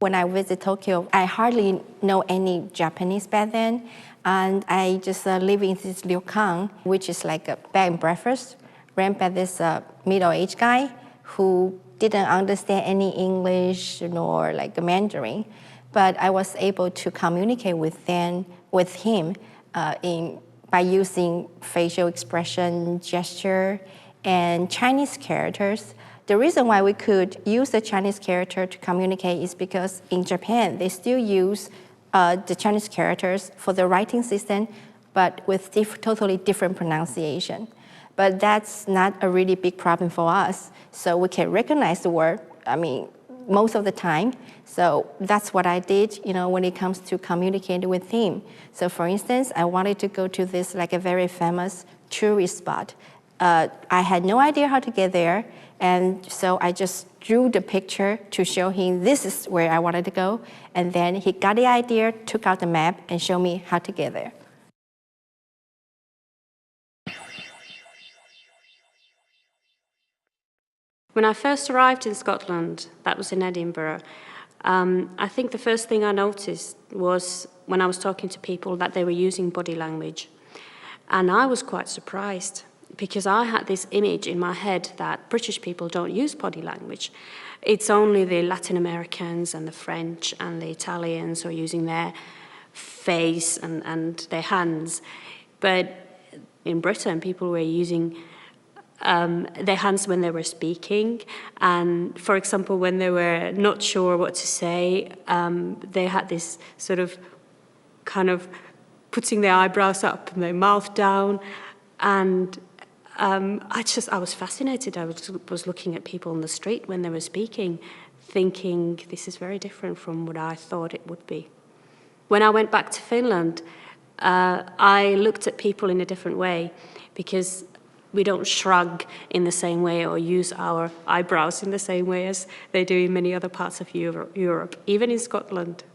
When I visit Tokyo, I hardly know any Japanese back then. And I just live in this ryokan, which is like a bed and breakfast, ran by this middle-aged guy who didn't understand any English nor like Mandarin. But I was able to communicate with him by using facial expression, gesture, and Chinese characters. The reason why we could use the Chinese character to communicate is because in Japan, they still use the Chinese characters for the writing system, but with totally different pronunciation. But that's not a really big problem for us. So we can recognize the word, most of the time. So that's what I did, when it comes to communicating with him. So for instance, I wanted to go to this like a very famous tourist spot. I had no idea how to get there. And so I just drew the picture to show him this is where I wanted to go. And then he got the idea, took out the map, and showed me how to get there. When I first arrived in Scotland, that was in Edinburgh, I think the first thing I noticed was when I was talking to people that they were using body language. And I was quite surprised, because I had this image in my head that British people don't use body language. It's only the Latin Americans and the French and the Italians who are using their face and their hands. But in Britain, people were using their hands when they were speaking. And for example, when they were not sure what to say, they had this sort of kind of putting their eyebrows up and their mouth down. And I was fascinated. I was looking at people on the street when they were speaking, thinking this is very different from what I thought it would be. When I went back to Finland, I looked at people in a different way, because we don't shrug in the same way or use our eyebrows in the same way as they do in many other parts of Europe, even in Scotland.